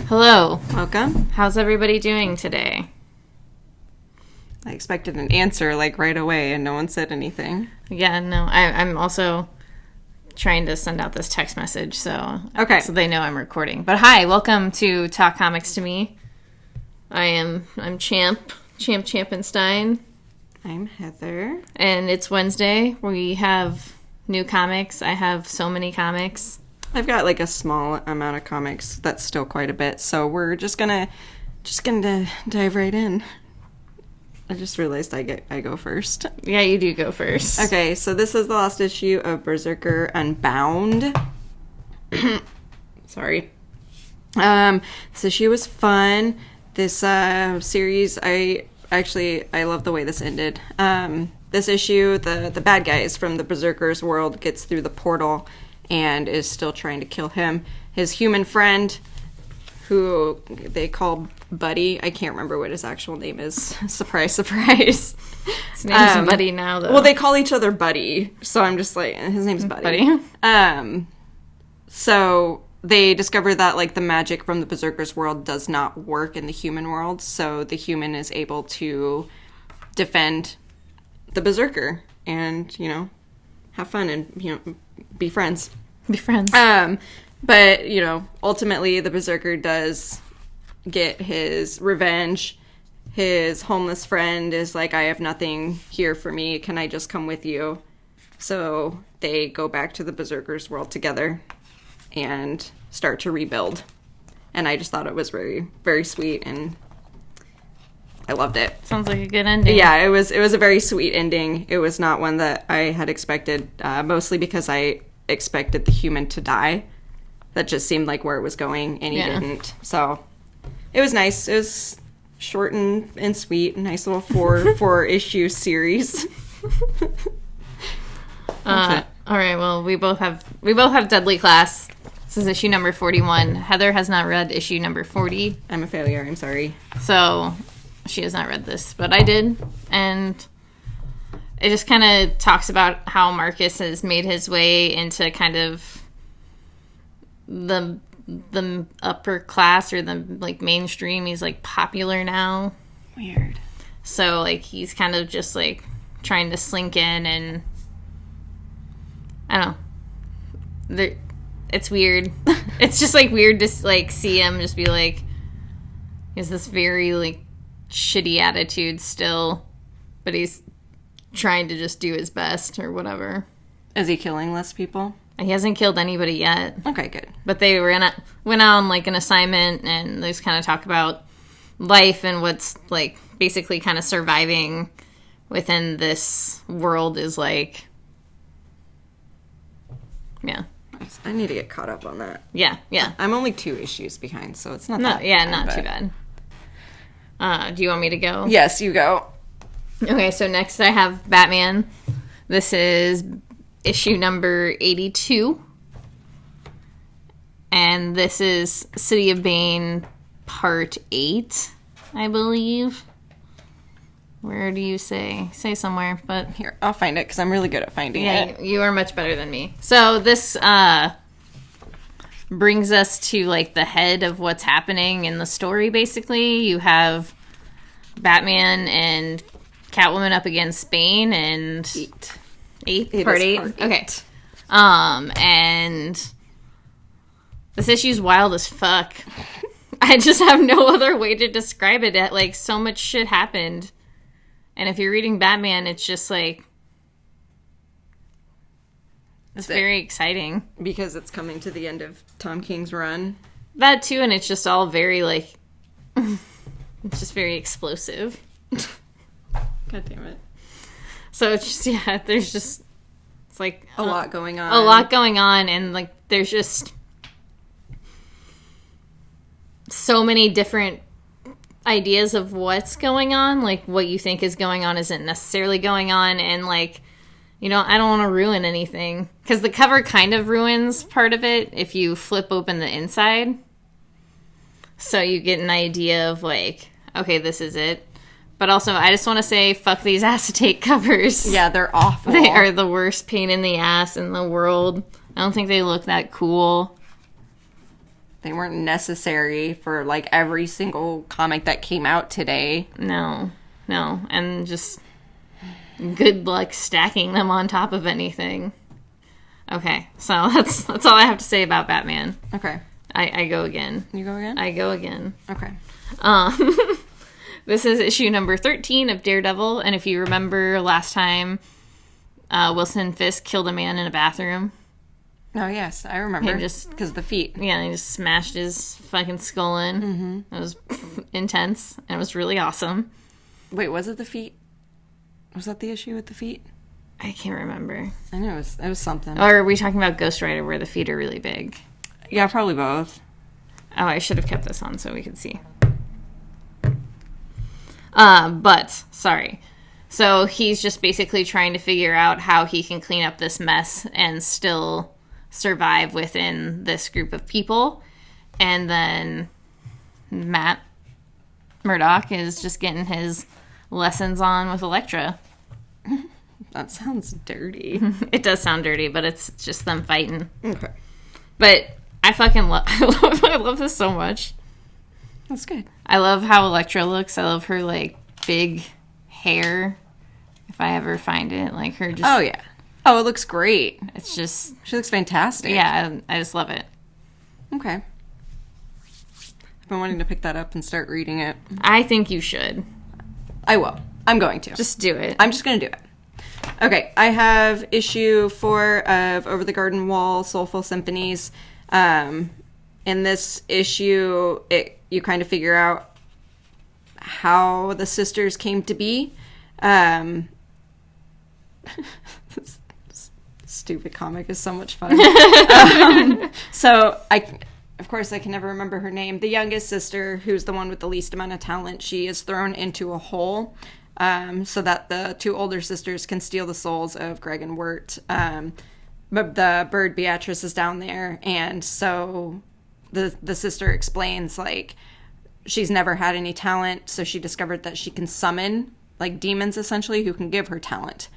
Hello. Welcome. How's everybody doing today? I expected an answer like right away and no one said anything. Yeah, no, I'm also trying to send out this text message so they know I'm recording. But hi, welcome to Talk Comics to Me. I'm Champenstein. I'm Heather. And it's Wednesday. We have new comics. I have so many comics. I've got like a small amount of comics. That's still quite a bit. So we're just gonna dive right in. I just realized I go first. Yeah, you do go first. Okay, so this is the last issue of Berserker Unbound. Sorry. This issue was fun. This series, I love the way this ended. This issue, the bad guys from the Berserker's world gets through the portal and is still trying to kill him. His human friend, who they call Buddy, I can't remember what his actual name is. Surprise, surprise. His name's Buddy now, though. Well, they call each other Buddy, so I'm just like, his name's Buddy. So they discover that like the magic from the Berserker's world does not work in the human world, so the human is able to defend the Berserker and, have fun and, be friends. Be friends. But, ultimately the Berserker does get his revenge. His homeless friend is like, I have nothing here for me. Can I just come with you? So they go back to the Berserker's world together and start to rebuild. And I just thought it was very, very sweet, and I loved it. Sounds like a good ending. Yeah, it was a very sweet ending. It was not one that I had expected, mostly because I expected the human to die. That just seemed like where it was going, and he didn't. So it was nice. It was short and sweet. Nice little four issue series. All right. Well, we both have Deadly Class. This is issue number 41. Heather has not read issue number 40. I'm a failure. I'm sorry. So she has not read this, but I did, and it just kind of talks about how Marcus has made his way into kind of the upper class, or the like mainstream. He's like popular now. Weird. So like he's kind of just like trying to slink in, and I don't know. It's weird. It's just like weird to like see him just be like, he has this very like shitty attitude still, but he's trying to just do his best or whatever. Is he killing less people? He hasn't killed anybody yet. Okay, good. But they went on like an assignment, and they just kind of talk about life and what's like basically kind of surviving within this world is like. Yeah. I need to get caught up on that. Yeah. I'm only 2 issues behind, so it's not not too bad. Do you want me to go? Yes, you go. Okay, so next I have Batman. This is issue number 82. And this is City of Bane part 8, I believe. Where do you say? Say somewhere, but... Here, I'll find it, because I'm really good at finding it. Yeah, you are much better than me. So this brings us to, like, the head of what's happening in the story, basically. You have Batman and Catwoman up against Bane, and... 8? Part 8? Okay. And this issue's wild as fuck. I just have no other way to describe it. Like, so much shit happened. And if you're reading Batman, it's just like... It's very exciting. Because it's coming to the end of Tom King's run? That too, and it's just all very, like... it's just very explosive. God damn it. So it's just, yeah, there's just... It's like... A lot going on. A lot going on, and, like, there's just... so many different ideas of what's going on. Like, what you think is going on isn't necessarily going on, and, like... I don't want to ruin anything. Because the cover kind of ruins part of it if you flip open the inside. So you get an idea of, like, okay, this is it. But also, I just want to say, fuck these acetate covers. Yeah, they're awful. They are the worst pain in the ass in the world. I don't think they look that cool. they weren't necessary for, like, every single comic that came out today. No. And just good luck stacking them on top of anything. Okay, so that's all I have to say about Batman. Okay. I go again. You go again? I go again. Okay. This is issue number 13 of Daredevil, and if you remember last time, Wilson Fisk killed a man in a bathroom. Oh, yes, I remember. Just because the feet. Yeah, he just smashed his fucking skull in. Mm-hmm. It was intense, and it was really awesome. Wait, was it the feet? Was that the issue with the feet? I can't remember. I know, it was something. Or are we talking about Ghost Rider where the feet are really big? Yeah, probably both. Oh, I should have kept this on so we could see. But, sorry. So he's just basically trying to figure out how he can clean up this mess and still survive within this group of people. And then Matt Murdock is just getting his lessons on with Elektra. That sounds dirty. It does sound dirty, but it's just them fighting. Okay. But I fucking I love this so much. That's good. I love how Elektra looks. I love her, like, big hair. If I ever find it, like, her just... Oh, yeah. Oh, it looks great. It's just... She looks fantastic. Yeah, I just love it. Okay. I've been wanting to pick that up and start reading it. I think you should. I will. I'm going to. Just do it. I'm just going to do it. Okay, I have issue 4 of Over the Garden Wall, Soulful Symphonies. In this issue, you kind of figure out how the sisters came to be. This stupid comic is so much fun. So, of course, I can never remember her name. The youngest sister, who's the one with the least amount of talent, she is thrown into a hole so that the 2 older sisters can steal the souls of Greg and Wirt. But the bird Beatrice is down there, and so the sister explains, like, she's never had any talent, so she discovered that she can summon, like, demons, essentially, who can give her talent.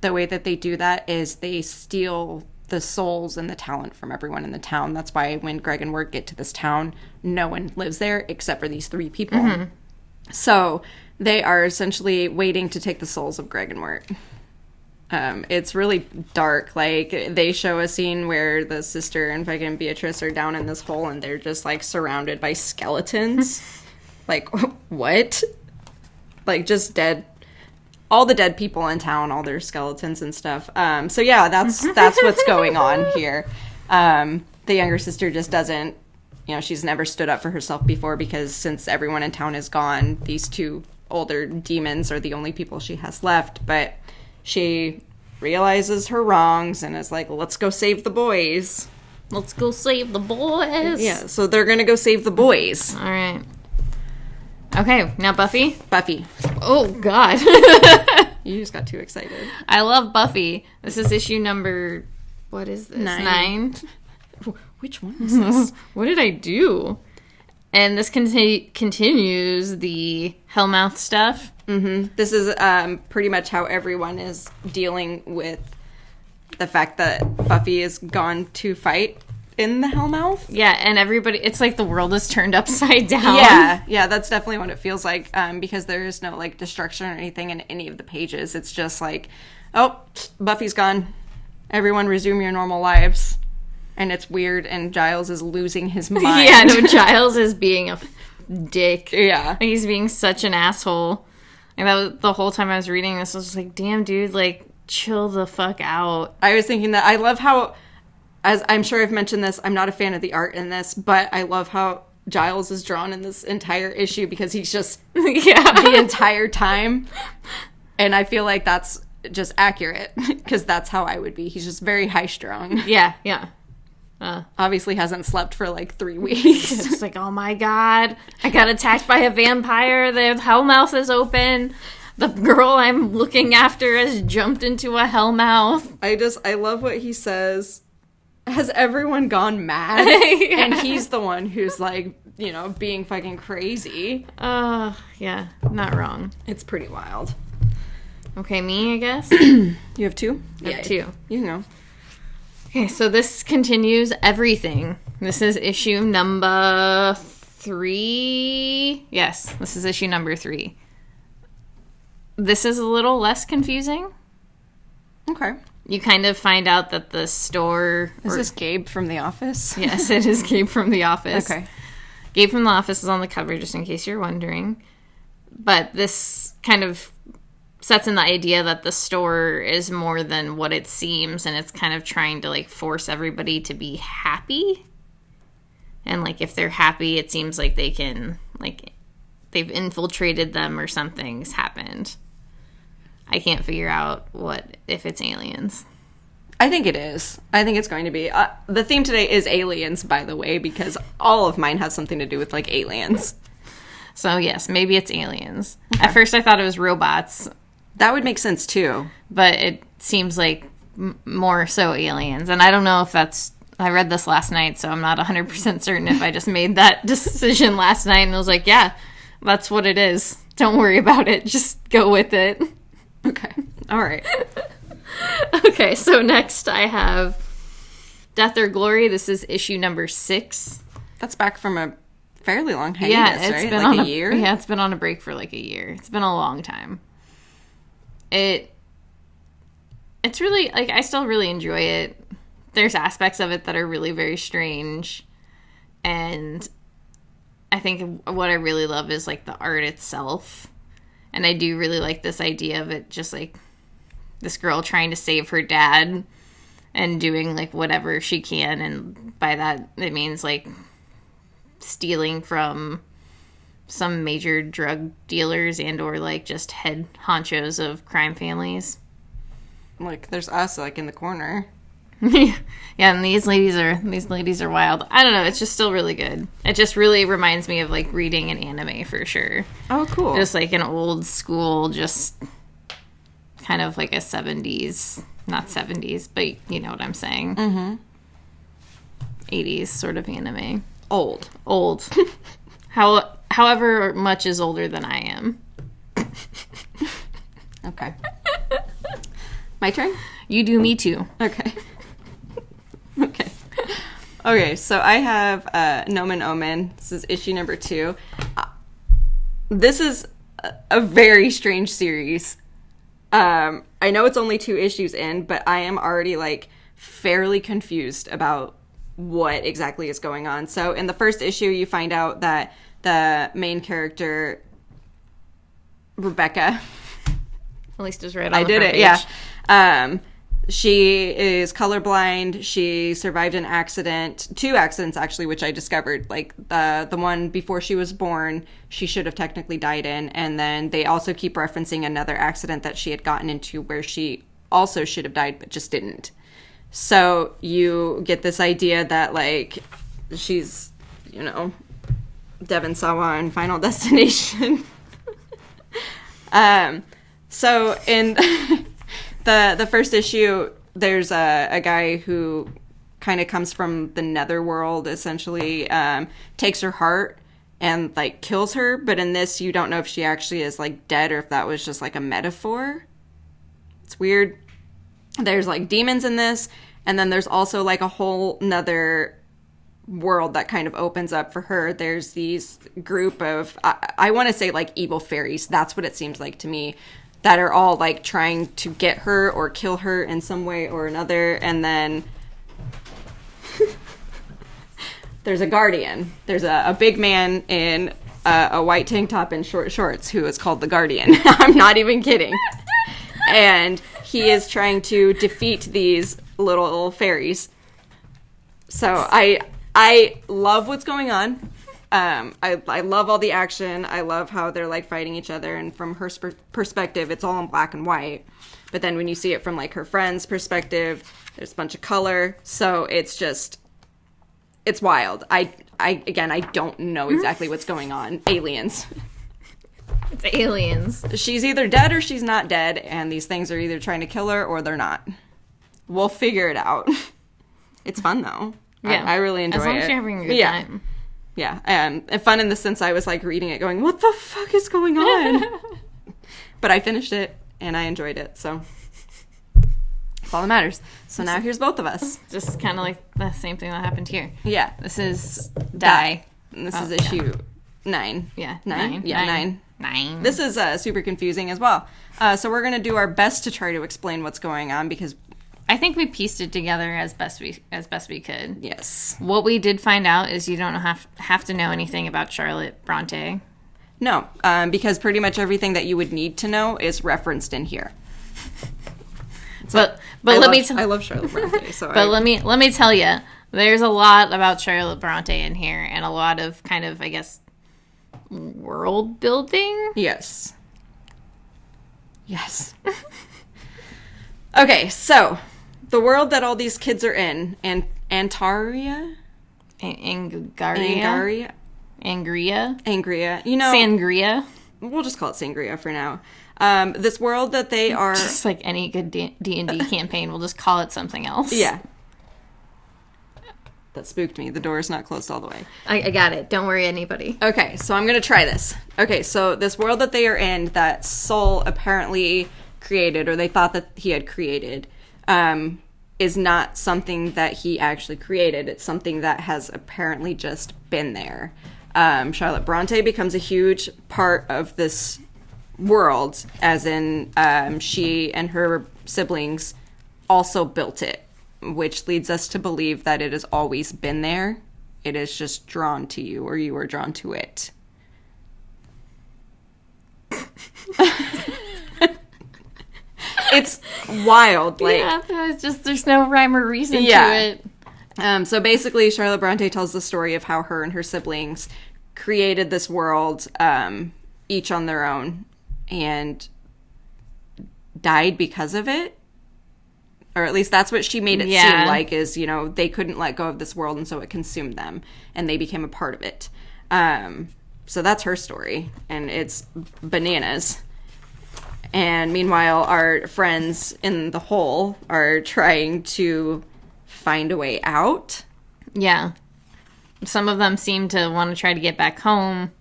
The way that they do that is they steal the souls and the talent from everyone in the town. That's why when Greg and Wirt get to this town, no one lives there except for these 3 people. Mm-hmm. So they are essentially waiting to take the souls of Greg and Wirt. It's really dark. Like, they show a scene where the sister and fucking Beatrice are down in this hole and they're just, like, surrounded by skeletons. Like, what? Like, just dead. All the dead people in town, all their skeletons and stuff. So yeah, that's what's going on here. The younger sister just doesn't, she's never stood up for herself before because since everyone in town is gone, these 2 older demons are the only people she has left. But she realizes her wrongs and is like, let's go save the boys. Let's go save the boys. Yeah, so they're gonna go save the boys. All right. Okay, now Buffy? Buffy. Oh, God. You just got too excited. I love Buffy. This is issue number... What is this? 9? Which one is this? What did I do? And this continues the Hellmouth stuff. Mm-hmm. This is pretty much how everyone is dealing with the fact that Buffy is gone to fight in the Hellmouth. Yeah, and everybody, it's like the world is turned upside down. Yeah, that's definitely what it feels like, because there is no, like, destruction or anything in any of the pages. It's just like, oh, Buffy's gone. Everyone resume your normal lives. And it's weird, and Giles is losing his mind. Yeah, no, Giles is being a dick. Yeah. He's being such an asshole. And that was, the whole time I was reading this, I was just like, damn, dude, like, chill the fuck out. I was thinking that I love how... As I'm sure I've mentioned this, I'm not a fan of the art in this, but I love how Giles is drawn in this entire issue because he's just the entire time. And I feel like that's just accurate because that's how I would be. He's just very high-strung. Yeah. Obviously hasn't slept for like 3 weeks. It's like, oh my God, I got attacked by a vampire. The Hellmouth is open. The girl I'm looking after has jumped into a Hellmouth. I love what he says. Has everyone gone mad? Yeah. And he's the one who's, like, being fucking crazy. Yeah, not wrong. It's pretty wild. Okay, me, I guess? You have 2? I have 2. You know. Okay, so this continues everything. This is issue number 3. Yes, this is issue number 3. This is a little less confusing. Okay. You kind of find out that the store... Is this Gabe from The Office? Yes, it is Gabe from The Office. Okay. Gabe from The Office is on the cover, just in case you're wondering. But this kind of sets in the idea that the store is more than what it seems, and it's kind of trying to, like, force everybody to be happy. And, like, if they're happy, it seems like they can, like, they've infiltrated them or something's happened. I can't figure out if it's aliens. I think it is. I think it's going to be. The theme today is aliens, by the way, because all of mine have something to do with, like, aliens. So, yes, maybe it's aliens. Okay. At first, I thought it was robots. That would make sense, too. But it seems like more so aliens. And I don't know if that's... I read this last night, so I'm not 100% certain if I just made that decision last night and I was like, yeah, that's what it is. Don't worry about it. Just go with it. Okay. All right. Okay, so next I have Death or Glory. This is issue number 6. That's back from a fairly long hiatus, right? Been like on a year? Yeah, it's been on a break for like a year. It's been a long time. It's really, like, I still really enjoy it. There's aspects of it that are really very strange. And I think what I really love is, like, the art itself. And I do really like this idea of it just, like, this girl trying to save her dad and doing, like, whatever she can. And by that, it means, like, stealing from some major drug dealers and or, like, just head honchos of crime families. Like, there's us, like, in the corner. Yeah, and these ladies are wild. I don't know, it's just still really good. It just really reminds me of, like, reading an anime for sure. Oh, cool. Just like an old school, just kind of like a 70s, not 70s, but you know what I'm saying. Mm-hmm. 80s sort of anime. Old. However much is older than I am. Okay. My turn? You do me too. Okay. Okay, so I have Nomen Omen. This is issue number 2. This is a very strange series. I know it's only 2 issues in, but I am already, like, fairly confused about what exactly is going on. So in the first issue, you find out that the main character, Rebecca... At least it's right on the front page. Yeah. She is colorblind. She survived an accident, 2 accidents actually, which I discovered. Like the one before she was born, she should have technically died in, and then they also keep referencing another accident that she had gotten into where she also should have died but just didn't. So you get this idea that, like, she's, you know, Devon Sawa in Final Destination. So in the first issue, there's a guy who kind of comes from the netherworld, essentially, takes her heart and, like, kills her. But in this, you don't know if she actually is, like, dead or if that was just, like, a metaphor. It's weird. There's, like, demons in this. And then there's also, like, a whole nother world that kind of opens up for her. There's these group of, I want to say, like, evil fairies. That's what it seems like to me. That are all, like, trying to get her or kill her in some way or another. And then there's a guardian. There's a big man in a white tank top and short shorts who is called the Guardian. I'm not even kidding. And he is trying to defeat these little fairies. So I love what's going on. I love all the action. I love how they're, like, fighting each other. And from her perspective, it's all in black and white. But then when you see it from, like, her friend's perspective, there's a bunch of color. So it's just, it's wild. I don't know exactly what's going on. Aliens. It's aliens. She's either dead or she's not dead. And these things are either trying to kill her or they're not. We'll figure it out. It's fun, though. Yeah. I really enjoy it. As long as you're having a good time. Yeah, and fun in the sense I was, like, reading it going, what the fuck is going on? But I finished it, and I enjoyed it, so all that matters. So now here's both of us. Just kind of like the same thing that happened here. Yeah. This is Die. And this is issue 9. Yeah. 9? Yeah, 9. 9. This is super confusing as well. So we're going to do our best to try to explain what's going on because I think we pieced it together as best we could. yes. What we did find out is you don't have to know anything about Charlotte Bronte. No, because pretty much everything that you would need to know is referenced in here. But I love Charlotte Bronte. So let me tell you, there's a lot about Charlotte Bronte in here, and a lot of kind of, I guess, world building. Yes. Okay, so the world that all these kids are in, and Antaria, Angria. You know, Sangria. We'll just call it Sangria for now. This world that they are... Just like any good D&D campaign, we'll just call it something else. Yeah. That spooked me. The door is not closed all the way. I got it. Don't worry, anybody. Okay, so I'm going to try this. Okay, so this world that they are in, that Soul apparently created, or they thought that he had created, is not something that he actually created. It's something that has apparently just been there. Charlotte Bronte becomes a huge part of this world, as in she and her siblings also built it, which leads us to believe that it has always been there. It is just drawn to you, or you are drawn to it. It's wild. Like, yeah, it's just there's no rhyme or reason to it. So basically, Charlotte Bronte tells the story of how her and her siblings created this world, each on their own, and died because of it. Or at least that's what she made it seem like, is, you know, they couldn't let go of this world, and so it consumed them, and they became a part of it. So that's her story, and it's bananas. And meanwhile, our friends in the hole are trying to find a way out. Yeah. Some of them seem to want to try to get back home.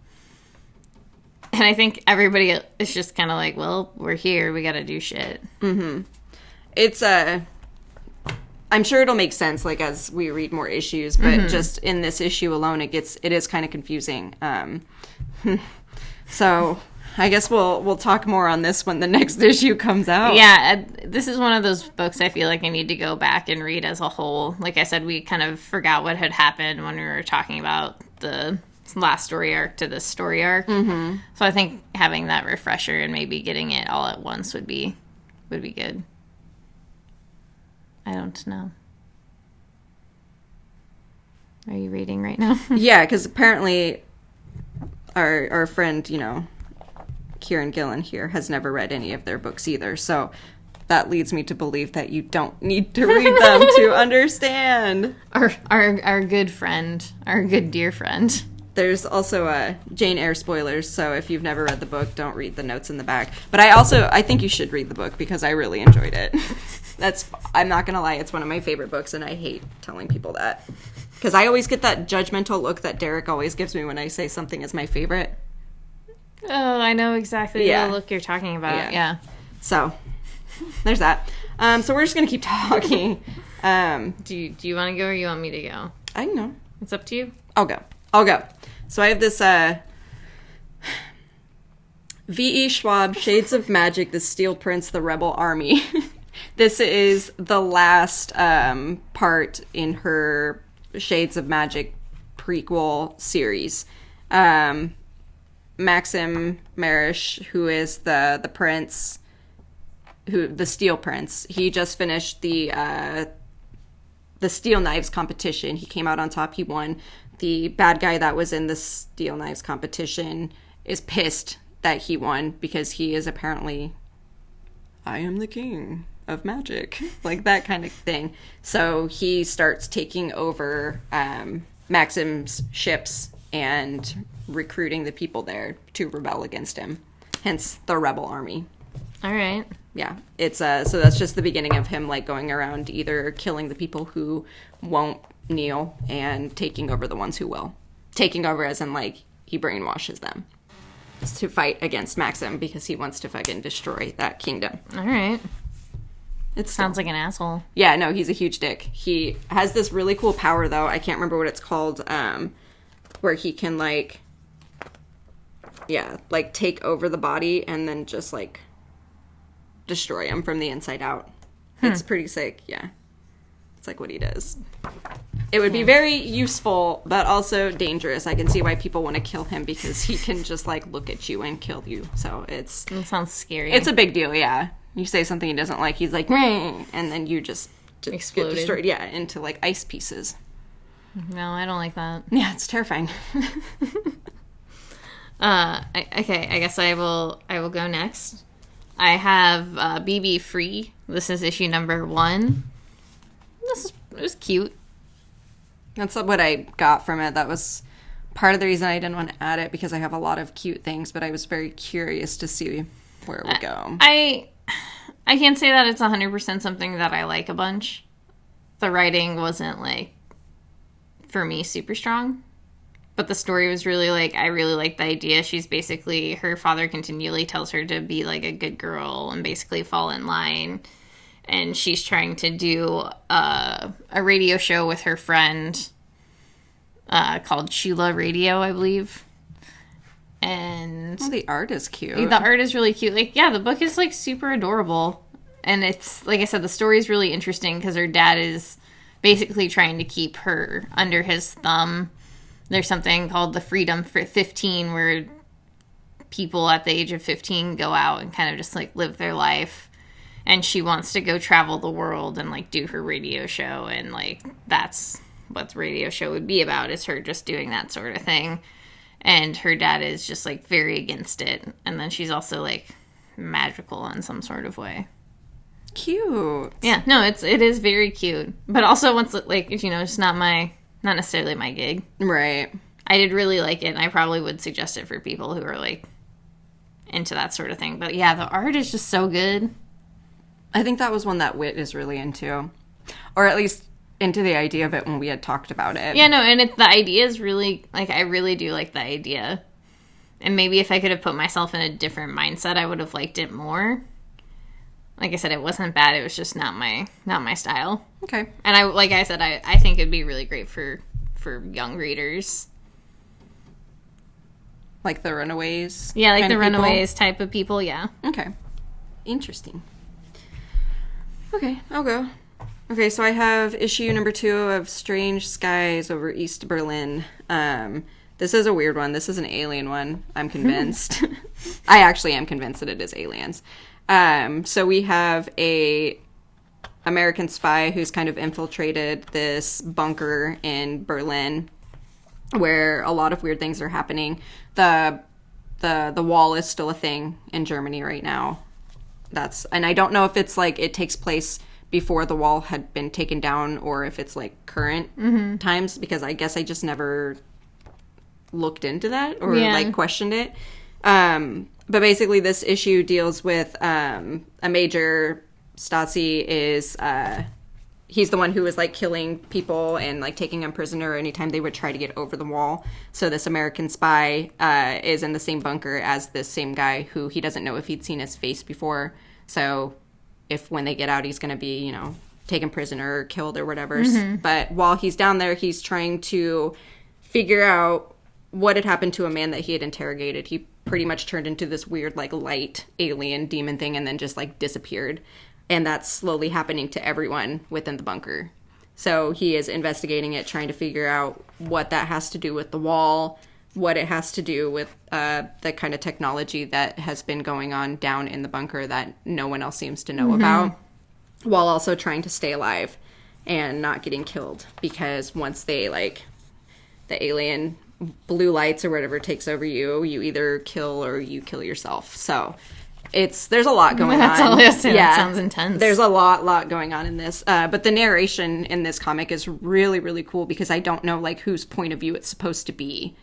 And I think everybody is just kind of like, well, we're here. We got to do shit. Mm-hmm. It's I'm sure it'll make sense, like, as we read more issues, but just in this issue alone, it is kind of confusing. So I guess we'll talk more on this when the next issue comes out. Yeah, this is one of those books I feel like I need to go back and read as a whole. Like I said, we kind of forgot what had happened when we were talking about the last story arc to this story arc. Mm-hmm. So I think having that refresher and maybe getting it all at once would be good. I don't know. Are you reading right now? Yeah, because apparently our friend, you know, Kieran Gillen here has never read any of their books either. So that leads me to believe that you don't need to read them to understand. Our good friend, our good dear friend. There's also Jane Eyre spoilers, so if you've never read the book, don't read the notes in the back. But I think you should read the book because I really enjoyed it. I'm not gonna lie, it's one of my favorite books, and I hate telling people that. Because I always get that judgmental look that Derek always gives me when I say something is my favorite. Oh, I know exactly the look you're talking about. Yeah. So, there's that. So we're just gonna keep talking. Do you want to go or you want me to go? I don't know. It's up to you. I'll go. So I have this V.E. Schwab, Shades of Magic, the Steel Prince, the Rebel Army. This is the last part in her Shades of Magic prequel series. Maxim Marish, who is the prince, the Steel Prince, he just finished the Steel Knives competition. He came out on top. He won. The bad guy that was in the Steel Knives competition is pissed that he won because he is apparently, I am the king of magic, like that kind of thing. So he starts taking over Maxim's ships and recruiting the people there to rebel against him. Hence the Rebel Army. All right. Yeah, it's so that's just the beginning of him, like, going around either killing the people who won't kneel and taking over the ones who will. Taking over as in, like, he brainwashes them to fight against Maxim because he wants to fucking destroy that kingdom. All right. It sounds like an asshole. Yeah, no, he's a huge dick. He has this really cool power, though. I can't remember what it's called, where he can, like, take over the body and then just, like, destroy him from the inside out. It's pretty sick, yeah. It's like what he does. It would be very useful, but also dangerous. I can see why people want to kill him, because he can just, like, look at you and kill you. So It sounds scary. It's a big deal, yeah. You say something he doesn't like, he's like, meh, and then you just Exploded. get destroyed, yeah, into, like, ice pieces. No, I don't like that. Yeah, it's terrifying. Okay, I guess I will go next. I have BB Free. This is issue number 1. It was cute. That's what I got from it. That was part of the reason I didn't want to add it, because I have a lot of cute things, but I was very curious to see where it would go. I can't say that it's 100% something that I like a bunch. The writing wasn't, like, for me, super strong. But the story was really, like, I really liked the idea. She's basically, her father continually tells her to be, like, a good girl and basically fall in line. And she's trying to do a radio show with her friend called Sheila Radio, I believe. And the art is cute. The art is really cute. Like, yeah, the book is, like, super adorable. And it's, like I said, the story is really interesting because her dad is basically trying to keep her under his thumb. There's something called the Freedom for 15, where people at the age of 15 go out and kind of just, like, live their life. And she wants to go travel the world and, like, do her radio show. And, like, that's what the radio show would be about, is her just doing that sort of thing. And her dad is just, like, very against it. And then she's also, like, magical in some sort of way. Cute. Yeah, no, it is very cute. But also, once, like, you know, it's not necessarily my gig. Right. I did really like it, and I probably would suggest it for people who are, like, into that sort of thing. But, yeah, the art is just so good. I think that was one that Whit is really into. Or at least into the idea of it when we had talked about it. Yeah, no, and the idea is really, like, I really do like the idea. And maybe if I could have put myself in a different mindset, I would have liked it more. Like I said, it wasn't bad. It was just not my style. Okay. And I think it'd be really great for young readers. Like the Runaways? Yeah, like the Runaways type of people, yeah. Okay. Interesting. Okay, I'll go. Okay, so I have issue number 2 of Strange Skies over East Berlin. This is a weird one. This is an alien one, I'm convinced. I actually am convinced that it is aliens. So we have a American spy who's kind of infiltrated this bunker in Berlin where a lot of weird things are happening. The wall is still a thing in Germany right now. And I don't know if it's like it takes place before the wall had been taken down or if it's like current times, because I guess I just never looked into that or like questioned it. But basically this issue deals with a Major Stasi is he's the one who was like killing people and like taking them prisoner anytime they would try to get over the wall. So this American spy is in the same bunker as this same guy who he doesn't know if he'd seen his face before. So if when they get out, he's going to be, you know, taken prisoner or killed or whatever. But while he's down there, he's trying to figure out what had happened to a man that he had interrogated. He pretty much turned into this weird, like, light alien demon thing and then just, like, disappeared. And that's slowly happening to everyone within the bunker. So he is investigating it, trying to figure out what that has to do with the wall, what it has to do with the kind of technology that has been going on down in the bunker that no one else seems to know about, while also trying to stay alive and not getting killed. Because once they, like, the alien blue lights or whatever takes over you either kill or you kill yourself. So there's a lot going on. That's all I was saying. That sounds intense. There's a lot going on in this. But the narration in this comic is really, really cool because I don't know, like, whose point of view it's supposed to be.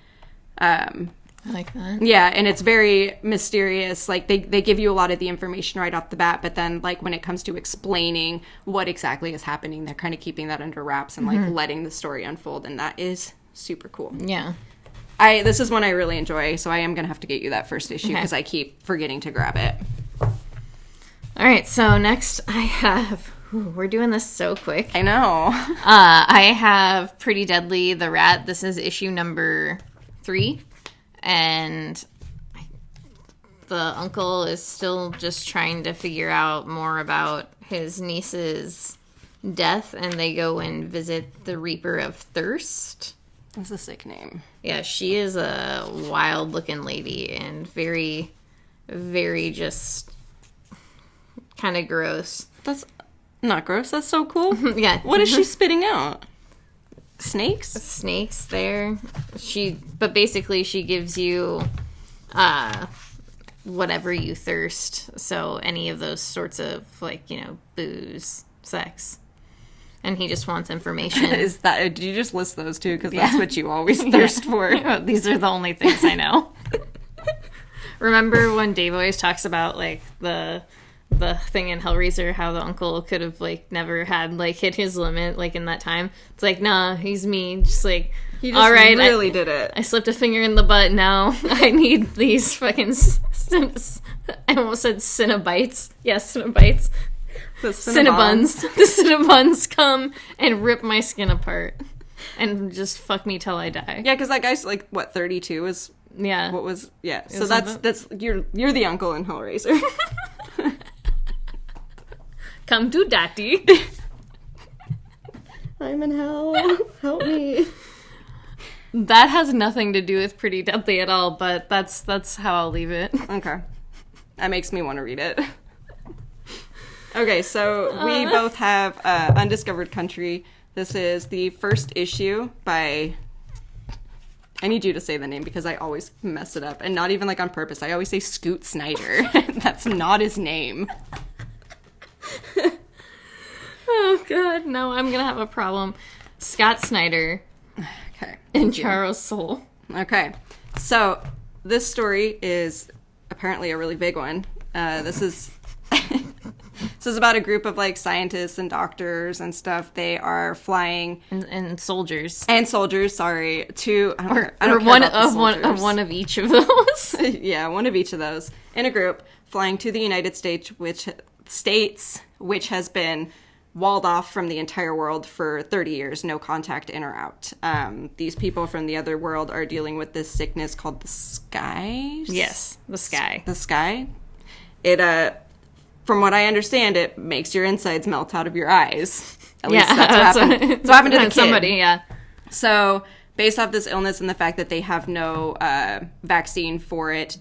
I like that. Yeah, and it's very mysterious. Like, they give you a lot of the information right off the bat, but then, like, when it comes to explaining what exactly is happening, they're kind of keeping that under wraps and, like, letting the story unfold, and that is super cool. Yeah. This is one I really enjoy, so I am going to have to get you that first issue because I keep forgetting to grab it. All right, so next I have... we're doing this so quick. I know. I have Pretty Deadly, the Rat. This is issue number 3. And the uncle is still just trying to figure out more about his niece's death. And they go and visit the Reaper of Thirst. That's a sick name. Yeah, she is a wild-looking lady and very, very just kind of gross. That's not gross. That's so cool. Yeah. What is she spitting out? Snakes? Snakes there. But basically she gives you whatever you thirst. So any of those sorts of, like, you know, booze, sex. And he just wants information. Did you just list those two? Because that's what you always thirst for. These are the only things I know. Remember when Dave always talks about, like, the thing in Hellraiser, how the uncle could have, like, never had, like, hit his limit, like, in that time? It's like, nah, he's mean. Just, like, he just all right, really did it. I slipped a finger in the butt now. I need these fucking... I almost said Cinnabites. Yes, Cinnabites. The Cinnabuns. The Cinnabuns come and rip my skin apart. And just fuck me till I die. Yeah, because that guy's, like, what, 32 is... Yeah. What was... Yeah, so that's... You're the uncle in Hellraiser. Come to daddy. I'm in hell. Help me. That has nothing to do with Pretty Deadly at all, but that's how I'll leave it. Okay. That makes me want to read it. Okay, so we both have Undiscovered Country. This is the first issue by... I need you to say the name because I always mess it up. And not even, like, on purpose. I always say Scoot Snyder. That's not his name. Oh, God. No, I'm going to have a problem. Scott Snyder. Okay. And Charles Soule. Okay. So, this story is apparently a really big one. This is about a group of, like, scientists and doctors and stuff. They are flying... And soldiers. And soldiers, sorry. To... I don't or care one about one of each of those. Yeah, one of each of those. In a group, flying to the United States, which has been walled off from the entire world for 30 years, no contact in or out. These people from the other world are dealing with this sickness called the sky. Yes, the sky. The sky. It, from what I understand, it makes your insides melt out of your eyes. At least that's what happened. It's what happened to the kid. Somebody, yeah. So, based off this illness and the fact that they have no vaccine for it,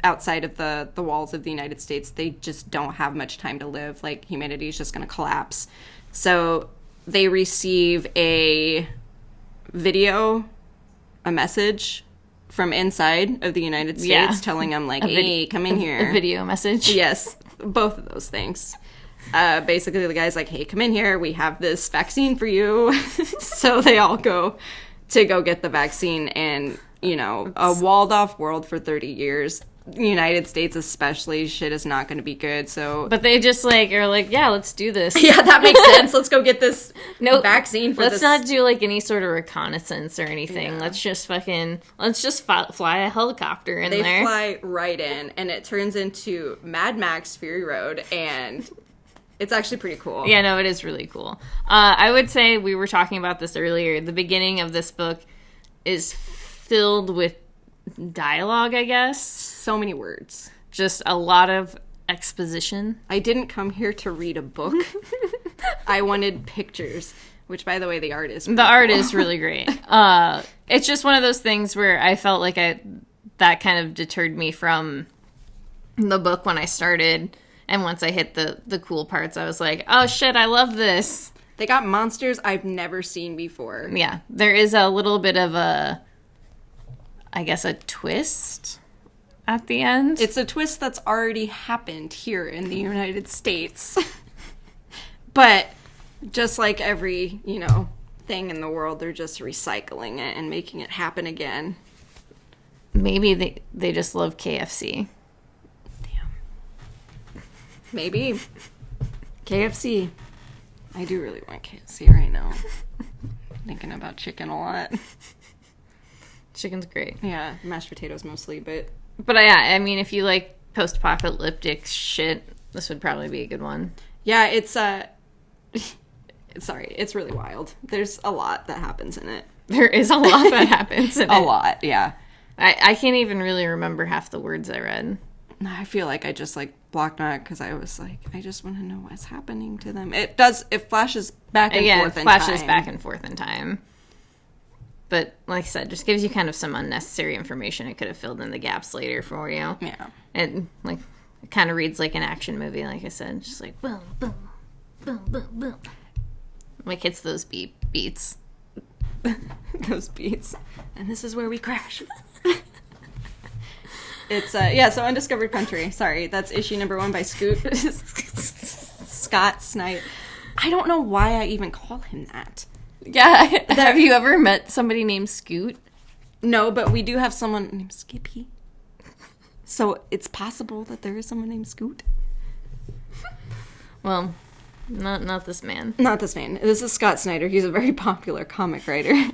outside of the walls of the United States, they just don't have much time to live. Like, humanity is just going to collapse. So they receive a message from inside of the United States telling them, like, hey, come in here. A video message? Yes, both of those things. Basically, the guy's like, hey, come in here. We have this vaccine for you. So they all go get the vaccine, and, you know, a walled-off world for 30 years. The United States especially, shit is not going to be good, so... But they just, like, are like, yeah, let's do this. Yeah, that makes sense. Let's go get this vaccine for let's this... not do, like, any sort of reconnaissance or anything. Yeah. Let's just fly a helicopter in there. They fly right in, and it turns into Mad Max Fury Road, and it's actually pretty cool. Yeah, no, it is really cool. I would say, we were talking about this earlier, the beginning of this book is filled with dialogue, I guess. So many words. Just a lot of exposition. I didn't come here to read a book. I wanted pictures, which, by the way, the art is pretty art cool. is really great. It's just one of those things where I felt like that kind of deterred me from the book when I started, and once I hit the cool parts, I was like, oh shit, I love this. They got monsters I've never seen before. Yeah, there is a little bit of a twist at the end. It's a twist that's already happened here in the United States. But just like every, you know, thing in the world, they're just recycling it and making it happen again. Maybe they just love KFC. Damn. Maybe. KFC. I do really want KFC right now. Thinking about chicken a lot. Chicken's great. Yeah, mashed potatoes mostly, but yeah, I mean, if you like post-apocalyptic shit, This would probably be a good one. Yeah, it's sorry, it's really wild. There's a lot that happens in it. There is a lot that happens in it. A lot, yeah. I can't even really remember half the words I read. I feel like I just, like, blocked on it because I was like, I just want to know what's happening to them. It flashes back and forth in time. It flashes back and forth in time. But, like I said, just gives you kind of some unnecessary information. It could have filled in the gaps later for you. Yeah. And, like, it kind of reads like an action movie, like I said. Just like, boom, boom, boom, boom, boom. Like, hits those beats. Those beats. And this is where we crash. It's, so Undiscovered Country. Sorry, that's issue number 1 by Scott Snyder. I don't know why I even call him that. Yeah, have you ever met somebody named Scoot? No, but we do have someone named Skippy. So it's possible that there is someone named Scoot. Well, not this man. Not this man. This is Scott Snyder. He's a very popular comic writer.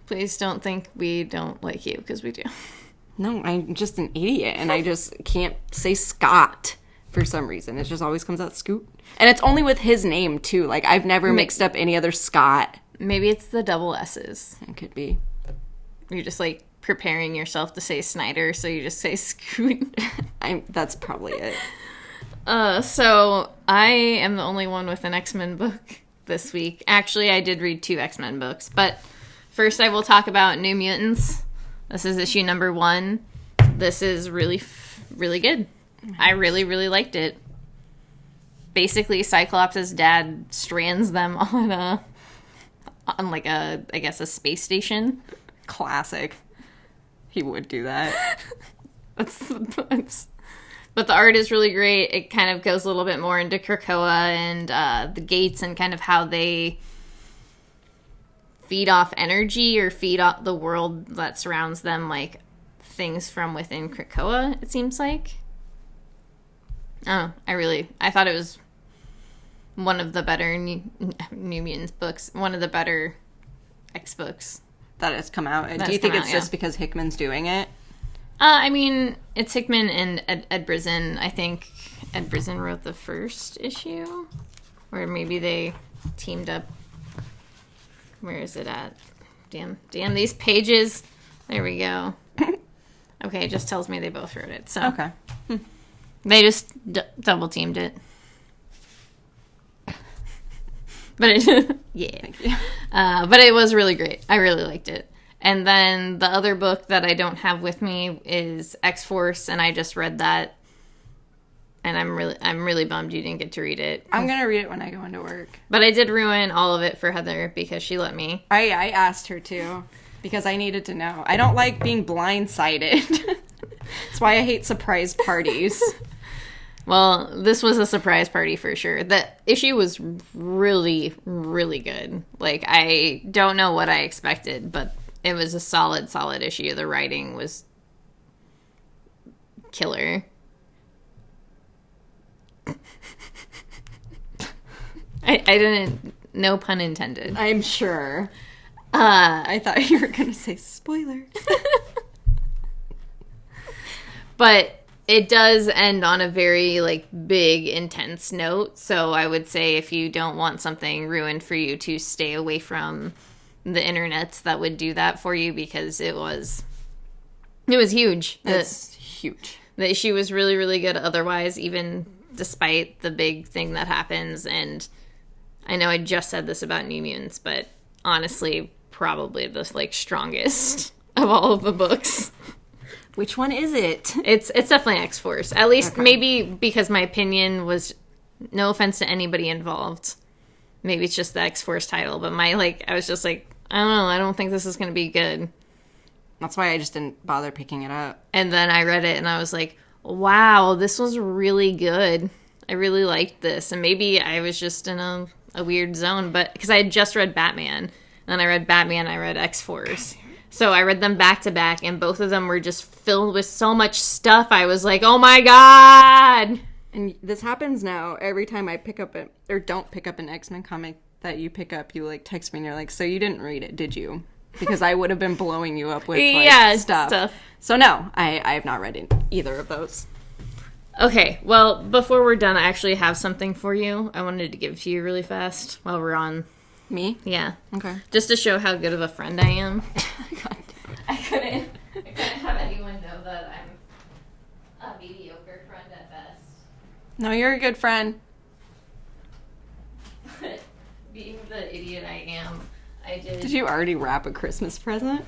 Please don't think we don't like you, because we do. No, I'm just an idiot, and I just can't say Scott for some reason. It just always comes out Scoot. And it's only with his name, too. Like, I've never mixed up any other Scott. Maybe it's the double S's. It could be. You're just, like, preparing yourself to say Snyder, so you just say Scoot. That's probably it. So, I am the only one with an X-Men book this week. Actually, I did read 2 X-Men books, but first I will talk about New Mutants. This is issue number 1. This is really, really good. I really, really liked it. Basically, Cyclops' dad strands them on like a space station. Classic. He would do that. But the art is really great. It kind of goes a little bit more into Krakoa and the gates and kind of how they feed off energy or feed off the world that surrounds them, like things from within Krakoa, it seems like. Oh, I thought it was one of the better New Mutants books, one of the better X books that has come out. Do you think it's just because Hickman's doing it? I mean, it's Hickman and Ed Brisson. I think Ed Brisson wrote the first issue, or maybe they teamed up. Where is it at? Damn, these pages. There we go. Okay, it just tells me they both wrote it. So okay. They just double teamed it. But it, yeah. Thank you. But it was really great. I really liked it. And then the other book that I don't have with me is X-Force, and I just read that. And I'm really bummed you didn't get to read it. I'm gonna read it when I go into work. But I did ruin all of it for Heather because she let me. I asked her to because I needed to know. I don't like being blindsided. That's why I hate surprise parties. Well, this was a surprise party for sure. The issue was really, really good. Like, I don't know what I expected, but it was a solid issue. The writing was killer. I didn't, no pun intended. I'm sure. I thought you were going to say spoilers. But it does end on a very, like, big, intense note. So I would say if you don't want something ruined for you, to stay away from the internets that would do that for you, because it was huge. It's huge. The issue was really, really good otherwise, even despite the big thing that happens. And I know I just said this about New Mutants, but honestly, probably the, like, strongest of all of the books. Which one is it? It's definitely X-Force. At least maybe because my opinion was, no offense to anybody involved, maybe it's just the X-Force title, but I was just like, I don't know, I don't think this is going to be good. That's why I just didn't bother picking it up. And then I read it and I was like, wow, this was really good. I really liked this. And maybe I was just in a weird zone, but because I had just read Batman. Then I read Batman, I read X-Force. So I read them back to back, and both of them were just filled with so much stuff. I was like, oh my god! And this happens now every time I pick up or don't pick up an X-Men comic that you pick up. You, like, text me and you're like, so you didn't read it, did you? Because I would have been blowing you up with, like, stuff. So no, I have not read either of those. Okay, well, before we're done, I actually have something for you. I wanted to give to you really fast while we're on. Me? Yeah. Okay. Just to show how good of a friend I am. I couldn't have anyone know that I'm a mediocre friend at best. No, you're a good friend. Being the idiot I am, I did. Did you already wrap a Christmas present?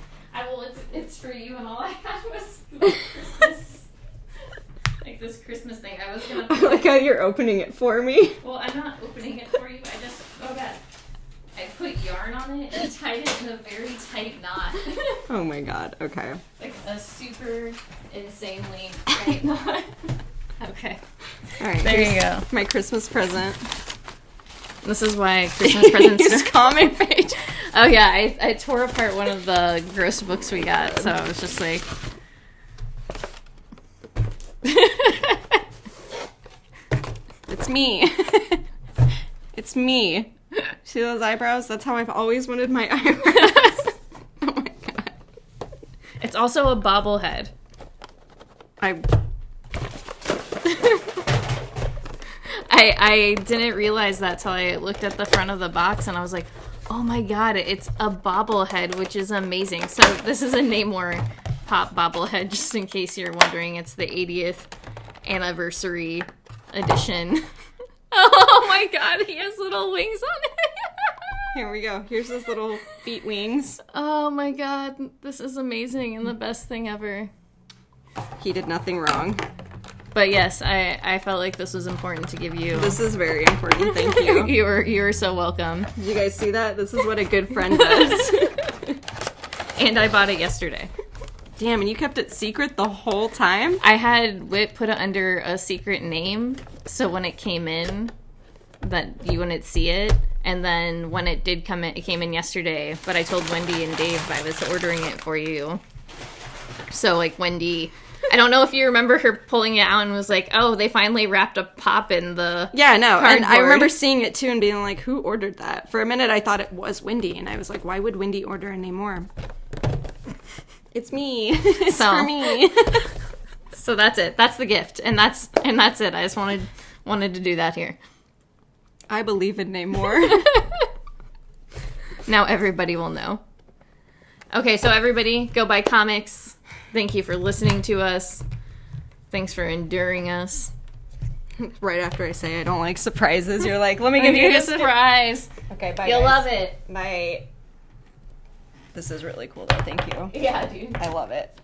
It's for you, and all I had was like Christmas, like this Christmas thing. I was gonna. I like how you're opening it for me. Well, I'm not opening it for you. Oh god, I put yarn on it and tied it in a very tight knot. Oh my god. Okay. Like a super insanely tight knot. Okay. All right. There you go. My Christmas present. This is why Christmas presents. His comic page. Oh yeah, I tore apart one of the gross books we got, so I was just like. It's me. It's me. See those eyebrows? That's how I've always wanted my eyebrows. Oh my god. It's also a bobblehead. I didn't realize that till I looked at the front of the box and I was like, oh my god, it's a bobblehead, which is amazing. So this is a Namor Pop bobblehead, just in case you're wondering. It's the 80th anniversary edition. Oh my god, he has little wings on it. Here we go. Here's his little feet wings. Oh my god, this is amazing and the best thing ever. He did nothing wrong. But yes, I felt like this was important to give you. This is very important. Thank you. You were so welcome. Did you guys see that? This is what a good friend does. And I bought it yesterday. Damn, and you kept it secret the whole time? I had Whit put it under a secret name, so when it came in, that you wouldn't see it. And then when it did come in, it came in yesterday, but I told Wendy and Dave I was ordering it for you. So, like, Wendy... I don't know if you remember her pulling it out and was like, oh, they finally wrapped a pop in the Yeah, no, cardboard. And I remember seeing it too and being like, who ordered that? For a minute I thought it was Wendy, and I was like, why would Wendy order any more? It's me. It's for me. So that's it. That's the gift. And that's it. I just wanted to do that here. I believe in Namor. Now everybody will know. Okay, so everybody, go buy comics. Thank you for listening to us. Thanks for enduring us. Right after I say I don't like surprises, you're like, let me give you a surprise. Okay, bye. You'll guys. love it. Bye. This is really cool though, thank you. Yeah, dude. I love it.